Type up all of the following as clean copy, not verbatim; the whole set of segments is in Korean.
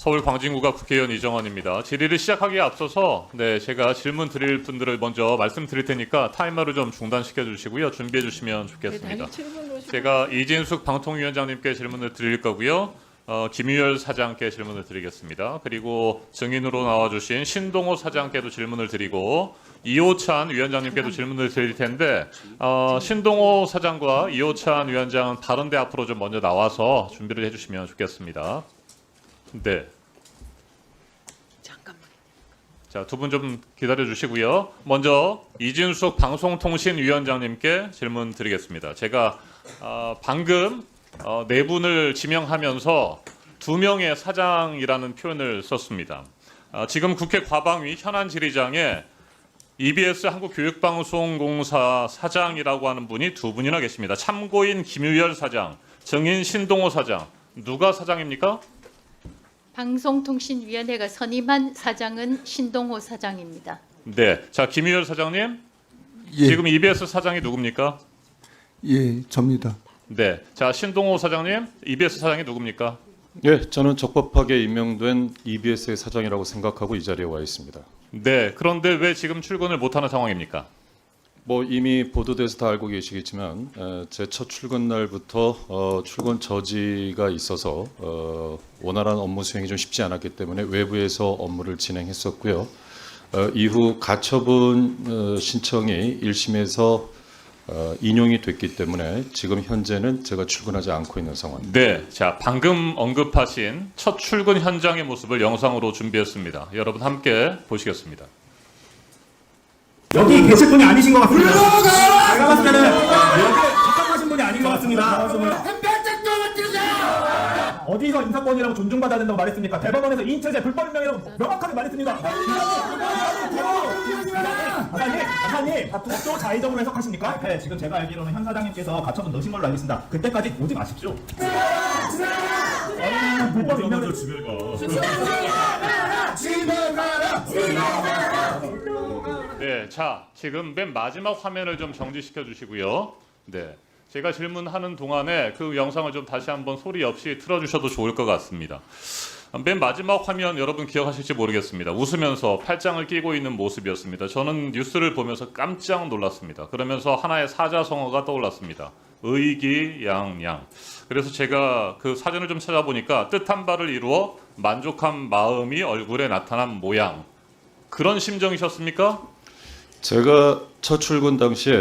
서울 광진구가 국회의원 이정원입니다. 질의를 시작하기에 앞서서 제가 질문 드릴 분들을 먼저 말씀드릴 테니까 타이머를 좀 중단시켜 주시고요. 준비해 주시면 좋겠습니다. 제가 이진숙 방통위원장님께 질문을 드릴 거고요. 김유열 사장께 질문을 드리겠습니다. 그리고 증인으로 나와주신 신동호 사장께도 질문을 드리고 이호찬 위원장님께도 질문을 드릴 텐데 신동호 사장과 이호찬 위원장은 다른데 앞으로 좀 먼저 나와서 준비를 해주시면 좋겠습니다. 네. 잠깐만. 자, 두 분 좀 기다려 주시고요. 먼저 이진숙 방송통신위원장님께 질문 드리겠습니다. 제가 방금 네 분을 지명하면서 두 명의 사장이라는 표현을 썼습니다. 지금 국회 과방위 현안 질의장에 EBS 한국교육방송공사 사장이라고 하는 분이 두 분이나 계십니다. 참고인 김유열 사장, 증인 신동호 사장. 누가 사장입니까? 방송통신위원회가 선임한 사장은 신동호 사장입니다. 네. 자, 김유열 사장님. 예, 지금 EBS 사장이 누굽니까? 예, 접니다. 네. 자, 신동호 사장님. EBS 사장이 누굽니까? 예, 저는 적법하게 임명된 EBS의 사장이라고 생각하고 이 자리에 와 있습니다. 네. 그런데 왜 지금 출근을 못하는 상황입니까? 뭐 이미 보도돼서 다 알고 계시겠지만 제 첫 출근 날부터 출근 저지가 있어서 원활한 업무 수행이 좀 쉽지 않았기 때문에 외부에서 업무를 진행했었고요. 이후 가처분 신청이 1심에서 인용이 됐기 때문에 지금 현재는 제가 출근하지 않고 있는 상황입니다. 네. 자, 방금 언급하신 첫 출근 현장의 모습을 영상으로 준비했습니다. 여러분 함께 보시겠습니다. 여기 계실 분이 아니신 것 같습니다. 제가 봤을 때는 여기 입각하신 분이 아닌 것 같습니다. 어디서 인사권이라고 존중받아야 된다고 말했습니까? 대법원에서 인체제 불법임명이라고 명확하게 말했습니다. 박사님, 또 자의적으로 해석하십니까? 네, 지금 제가 알기로는 현 사장님께서 가처분 넣으신 걸로 알고 있습니다. 그때까지 오지 마십시오. 불법 임명을 네, 자, 지금 맨 마지막 화면을 좀 정지시켜 주시고요. 네, 제가 질문하는 동안에 그 영상을 좀 다시 한번 소리 없이 틀어주셔도 좋을 것 같습니다. 맨 마지막 화면 여러분 기억하실지 모르겠습니다. 웃으면서 팔짱을 끼고 있는 모습이었습니다. 저는 뉴스를 보면서 깜짝 놀랐습니다. 그러면서 하나의 사자성어가 떠올랐습니다. 의기양양. 그래서 제가 그 사진을 좀 찾아보니까 뜻한 바를 이루어 만족한 마음이 얼굴에 나타난 모양. 그런 심정이셨습니까? 제가 첫 출근 당시에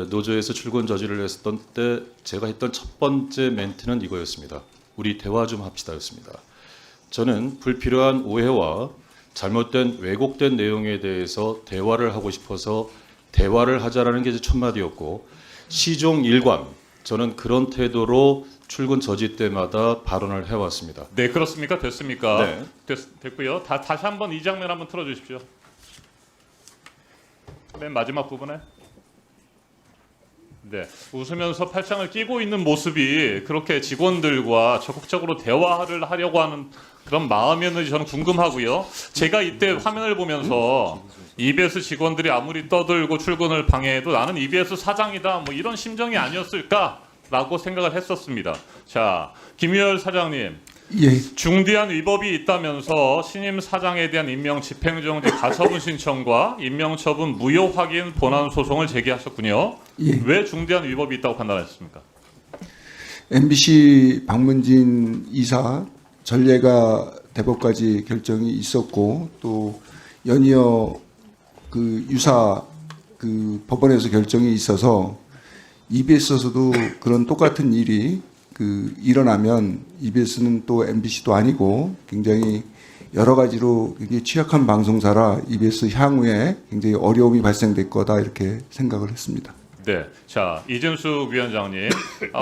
노조에서 출근 저지를 했었던 때 제가 했던 첫 번째 멘트는 이거였습니다. 우리 대화 좀 합시다였습니다. 저는 불필요한 오해와 잘못된 왜곡된 내용에 대해서 대화를 하고 싶어서 대화를 하자라는 게 제 첫 마디였고 시종 일관 저는 그런 태도로 출근 저지 때마다 발언을 해왔습니다. 네, 그렇습니까? 됐습니까? 네. 됐고요. 다시 한번 이 장면 한번 틀어주십시오. 맨 마지막 부분에. 네, 웃으면서 팔짱을 끼고 있는 모습이 그렇게 직원들과 적극적으로 대화를 하려고 하는 그런 마음이었는지 저는 궁금하고요. 제가 이때 화면을 보면서 EBS 직원들이 아무리 떠들고 출근을 방해해도 나는 EBS 사장이다 뭐 이런 심정이 아니었을까라고 생각을 했었습니다. 자, 김유열 사장님. 예, 중대한 위법이 있다면서 신임 사장에 대한 임명 집행정지 가처분 신청과 임명처분 무효 확인 본안 소송을 제기하셨군요. 예. 왜 중대한 위법이 있다고 판단하셨습니까? MBC 박문진 이사 전례가 대법까지 결정이 있었고 또 연이어 그 유사 그 법원에서 결정이 있어서 EBS에서도 그런 똑같은 일이 일어나면 EBS는 또 MBC도 아니고 굉장히 여러 가지로 굉장히 취약한 방송사라 EBS 향후에 굉장히 어려움이 발생될 거다 이렇게 생각을 했습니다. 네, 자 이진숙 위원장님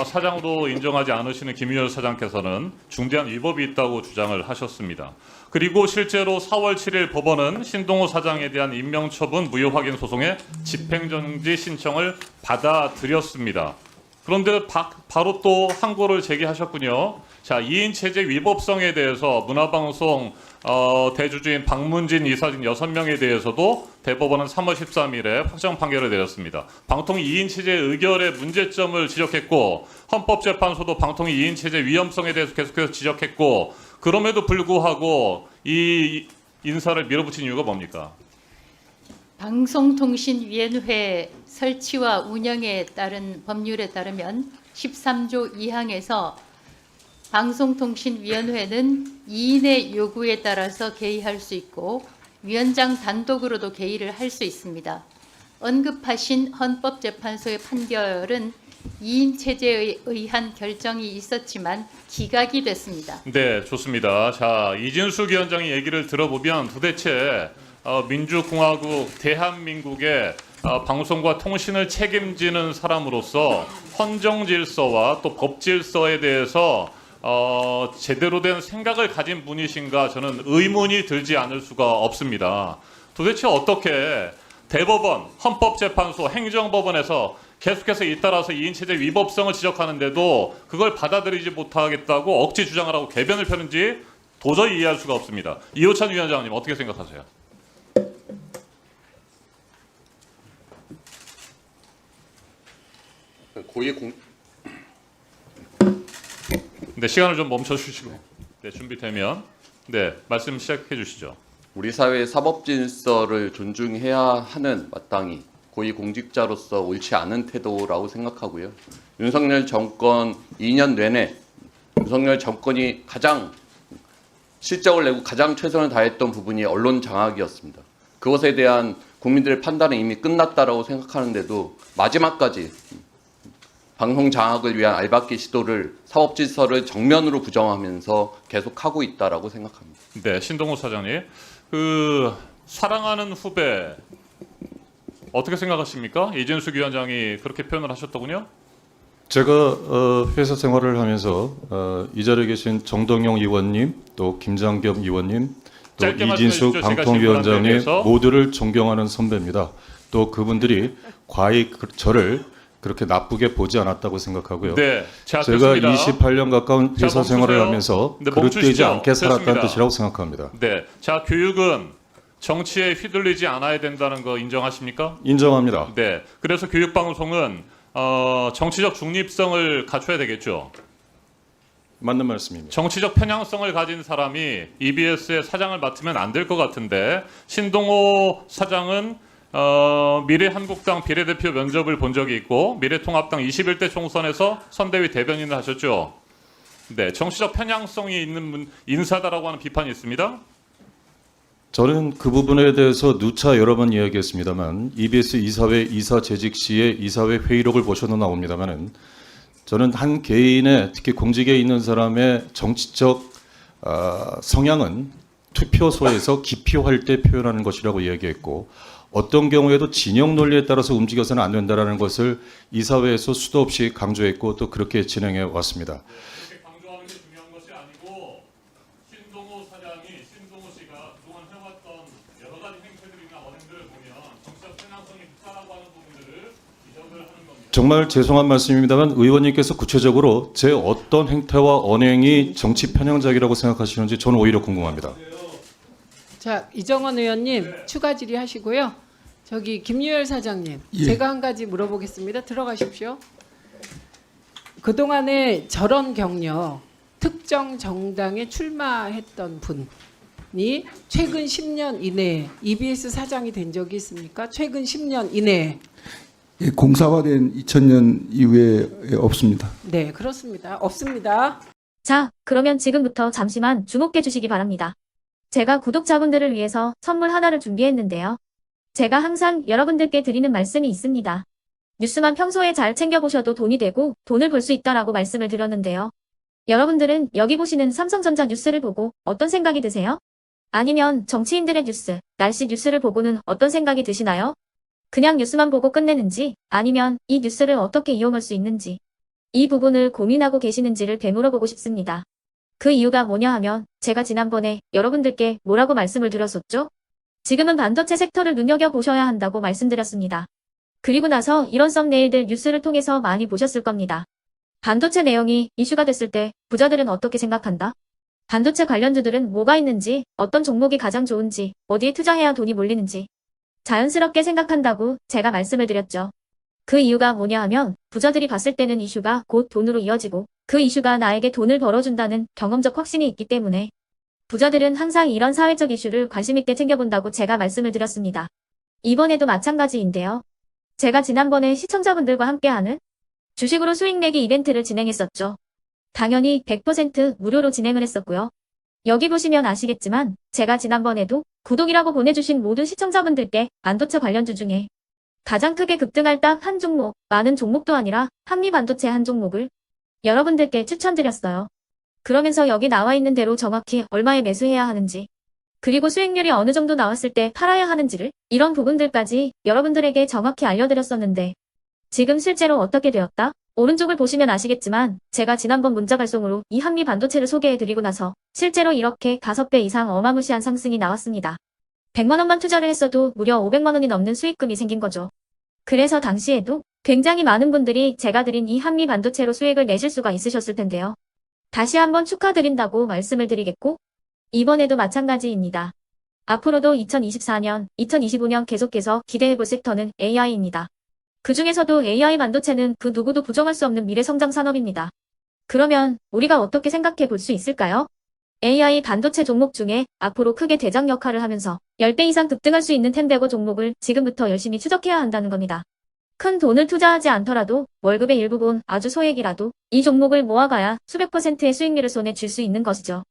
사장으로 인정하지 않으시는 김유열 사장께서는 중대한 위법이 있다고 주장을 하셨습니다. 그리고 실제로 4월 7일 법원은 신동호 사장에 대한 임명처분 무효 확인 소송의 집행정지 신청을 받아들였습니다. 그런데 바로 또 항고를 제기하셨군요. 자, 2인 체제 위법성에 대해서 문화방송 대주주인 박문진 이사진 6명에 대해서도 대법원은 3월 13일에 확정 판결을 내렸습니다. 방통위 2인 체제 의결의 문제점을 지적했고 헌법재판소도 방통위 2인 체제 위헌성에 대해서 계속해서 지적했고 그럼에도 불구하고 이 인사를 밀어붙인 이유가 뭡니까? 방송통신위원회 설치와 운영에 따른 법률에 따르면 13조 2항에서 방송통신위원회는 이인의 요구에 따라서 개의할 수 있고 위원장 단독으로도 개의를 할 수 있습니다. 언급하신 헌법재판소의 판결은 2인 체제에 의한 결정이 있었지만 기각이 됐습니다. 네, 좋습니다. 자, 이진숙 위원장의 얘기를 들어보면 도대체 민주공화국 대한민국의 방송과 통신을 책임지는 사람으로서 헌정 질서와 또 법 질서에 대해서 제대로 된 생각을 가진 분이신가 저는 의문이 들지 않을 수가 없습니다. 도대체 어떻게 대법원, 헌법재판소, 행정법원에서 계속해서 잇따라서 2인체제 위법성을 지적하는데도 그걸 받아들이지 못하겠다고 억지 주장을 하고 궤변을 펴는지 도저히 이해할 수가 없습니다. 이호찬 위원장님 어떻게 생각하세요? 네, 시간을 좀 멈춰 주시고 네, 준비되면 네, 말씀 시작해 주시죠. 우리 사회의 사법 질서를 존중해야 하는 마땅히 고위공직자로서 옳지 않은 태도라고 생각하고요. 윤석열 정권 2년 내내 윤석열 정권이 가장 실적을 내고 가장 최선을 다했던 부분이 언론 장악이었습니다. 그것에 대한 국민들의 판단은 이미 끝났다라고 생각하는데도 마지막까지 방송 장악을 위한 알박기 시도를 사법 질서를 정면으로 부정하면서 계속하고 있다라고 생각합니다. 네, 신동호 사장님. 사랑하는 후배 어떻게 생각하십니까? 이진숙 위원장이 그렇게 표현을 하셨더군요. 제가 회사 생활을 하면서 이 자리에 계신 정동영 의원님, 또 김장겸 의원님, 또 짧게 말씀해 이진숙 주십시오. 제가 방통위원장님 질문한 데에 대해서. 모두를 존경하는 선배입니다. 또 그분들이 과히 저를 그렇게 나쁘게 보지 않았다고 생각하고요. 네, 자, 제가 됐습니다. 28년 가까운 자, 회사 생활을 멈추세요. 하면서 네, 그릇되지 멈추시죠. 않게 살았다는 됐습니다. 뜻이라고 생각합니다. 네, 자, 교육은 정치에 휘둘리지 않아야 된다는 거 인정하십니까? 인정합니다. 네, 그래서 교육방송은 정치적 중립성을 갖춰야 되겠죠. 맞는 말씀입니다. 정치적 편향성을 가진 사람이 EBS의 사장을 맡으면 안 될 것 같은데 신동호 사장은 미래한국당 비례대표 면접을 본 적이 있고 미래통합당 21대 총선에서 선대위 대변인을 하셨죠. 네, 정치적 편향성이 있는 인사다라고 하는 비판이 있습니다. 저는 그 부분에 대해서 누차 여러 번 이야기했습니다만 EBS 이사회 이사 재직 시에 이사회 회의록을 보셔도 나옵니다만은 저는 한 개인의 특히 공직에 있는 사람의 정치적 성향은 투표소에서 기표할 때 표현하는 것이라고 이야기했고 어떤 경우에도 진영 논리에 따라서 움직여서는 안 된다라는 것을 이사회에서 수도 없이 강조했고 또 그렇게 진행해 왔습니다. 그렇게 강조하는 게 중요한 것이 아니고 신동호 씨가 그동안 해왔던 여러 가지 행태들이나 언행들을 보면 정치적 편향성이 있다라고 하는 부분들을 지적을 하는 겁니다. 정말 죄송한 말씀입니다만 의원님께서 구체적으로 제 어떤 행태와 언행이 정치 편향적이라고 생각하시는지 저는 오히려 궁금합니다. 자, 이정원 의원님 추가 질의하시고요. 저기 김유열 사장님, 예. 제가 한 가지 물어보겠습니다. 들어가십시오. 그동안에 저런 경력, 특정 정당에 출마했던 분이 최근 10년 이내에 EBS 사장이 된 적이 있습니까? 최근 10년 이내에. 예, 공사화된 2000년 이후에 없습니다. 네, 그렇습니다. 없습니다. 자, 그러면 지금부터 잠시만 주목해 주시기 바랍니다. 제가 구독자분들을 위해서 선물 하나를 준비했는데요. 제가 항상 여러분들께 드리는 말씀이 있습니다. 뉴스만 평소에 잘 챙겨보셔도 돈이 되고 돈을 벌 수 있다라고 말씀을 드렸는데요. 여러분들은 여기 보시는 삼성전자 뉴스를 보고 어떤 생각이 드세요? 아니면 정치인들의 뉴스, 날씨 뉴스를 보고는 어떤 생각이 드시나요? 그냥 뉴스만 보고 끝내는지 아니면 이 뉴스를 어떻게 이용할 수 있는지 이 부분을 고민하고 계시는지를 되물어보고 싶습니다. 그 이유가 뭐냐 하면 제가 지난번에 여러분들께 뭐라고 말씀을 드렸었죠? 지금은 반도체 섹터를 눈여겨보셔야 한다고 말씀드렸습니다. 그리고 나서 이런 썸네일들 뉴스를 통해서 많이 보셨을 겁니다. 반도체 내용이 이슈가 됐을 때 부자들은 어떻게 생각한다? 반도체 관련주들은 뭐가 있는지, 어떤 종목이 가장 좋은지, 어디에 투자해야 돈이 몰리는지 자연스럽게 생각한다고 제가 말씀을 드렸죠. 그 이유가 뭐냐 하면 부자들이 봤을 때는 이슈가 곧 돈으로 이어지고 그 이슈가 나에게 돈을 벌어준다는 경험적 확신이 있기 때문에 부자들은 항상 이런 사회적 이슈를 관심 있게 챙겨본다고 제가 말씀을 드렸습니다. 이번에도 마찬가지인데요. 제가 지난번에 시청자분들과 함께하는 주식으로 수익 내기 이벤트를 진행했었죠. 당연히 100% 무료로 진행을 했었고요. 여기 보시면 아시겠지만 제가 지난번에도 구독이라고 보내주신 모든 시청자분들께 반도체 관련주 중에 가장 크게 급등할 딱 한 종목, 많은 종목도 아니라 한미반도체 한 종목을 여러분들께 추천드렸어요. 그러면서 여기 나와 있는 대로 정확히 얼마에 매수해야 하는지, 그리고 수익률이 어느 정도 나왔을 때 팔아야 하는지를, 이런 부분들까지 여러분들에게 정확히 알려드렸었는데 지금 실제로 어떻게 되었다? 오른쪽을 보시면 아시겠지만 제가 지난번 문자 발송으로 이 한미 반도체를 소개해드리고 나서 실제로 이렇게 5배 이상 어마무시한 상승이 나왔습니다. 100만 원만 투자를 했어도 무려 500만 원이 넘는 수익금이 생긴 거죠. 그래서 당시에도 굉장히 많은 분들이 제가 드린 이 한미 반도체로 수익을 내실 수가 있으셨을 텐데요. 다시 한번 축하드린다고 말씀을 드리겠고, 이번에도 마찬가지입니다. 앞으로도 2024년, 2025년 계속해서 기대해볼 섹터는 AI입니다. 그 중에서도 AI 반도체는 그 누구도 부정할 수 없는 미래 성장 산업입니다. 그러면 우리가 어떻게 생각해 볼 수 있을까요? AI 반도체 종목 중에 앞으로 크게 대장 역할을 하면서 10배 이상 급등할 수 있는 템베고 종목을 지금부터 열심히 추적해야 한다는 겁니다. 큰 돈을 투자하지 않더라도 월급의 일부분, 아주 소액이라도 이 종목을 모아가야 수백 %의 수익률을 손에 쥘 수 있는 것이죠.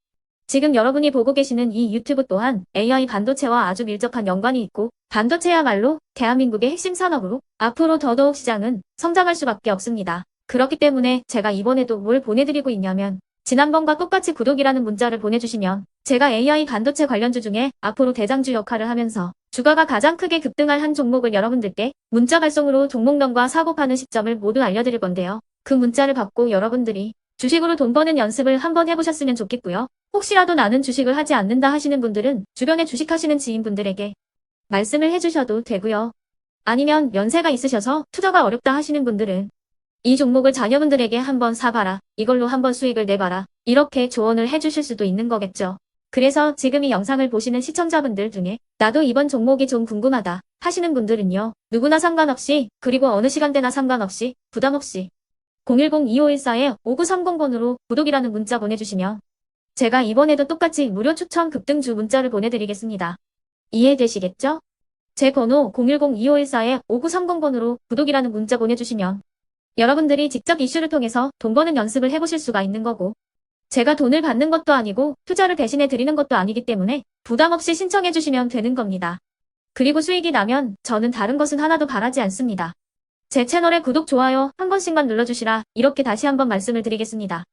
지금 여러분이 보고 계시는 이 유튜브 또한 AI 반도체와 아주 밀접한 연관이 있고, 반도체야말로 대한민국의 핵심 산업으로 앞으로 더더욱 시장은 성장할 수밖에 없습니다. 그렇기 때문에 제가 이번에도 뭘 보내드리고 있냐면, 지난번과 똑같이 구독이라는 문자를 보내주시면 제가 AI 반도체 관련주 중에 앞으로 대장주 역할을 하면서 주가가 가장 크게 급등할 한 종목을 여러분들께 문자 발송으로 종목명과 사고 파는 시점을 모두 알려드릴 건데요. 그 문자를 받고 여러분들이 주식으로 돈 버는 연습을 한번 해보셨으면 좋겠고요. 혹시라도 나는 주식을 하지 않는다 하시는 분들은 주변에 주식하시는 지인분들에게 말씀을 해주셔도 되고요. 아니면 연세가 있으셔서 투자가 어렵다 하시는 분들은 이 종목을 자녀분들에게 한번 사봐라, 이걸로 한번 수익을 내봐라, 이렇게 조언을 해주실 수도 있는 거겠죠. 그래서 지금 이 영상을 보시는 시청자분들 중에 나도 이번 종목이 좀 궁금하다 하시는 분들은요, 누구나 상관없이, 그리고 어느 시간대나 상관없이 부담 없이 010-2514-5930번으로 구독이라는 문자 보내주시면 제가 이번에도 똑같이 무료 추천 급등주 문자를 보내드리겠습니다. 이해되시겠죠? 제 번호 010-2514-5930번으로 구독이라는 문자 보내주시면 여러분들이 직접 이슈를 통해서 돈 버는 연습을 해보실 수가 있는 거고, 제가 돈을 받는 것도 아니고 투자를 대신해 드리는 것도 아니기 때문에 부담 없이 신청해 주시면 되는 겁니다. 그리고 수익이 나면 저는 다른 것은 하나도 바라지 않습니다. 제 채널에 구독, 좋아요 한 번씩만 눌러주시라, 이렇게 다시 한번 말씀을 드리겠습니다.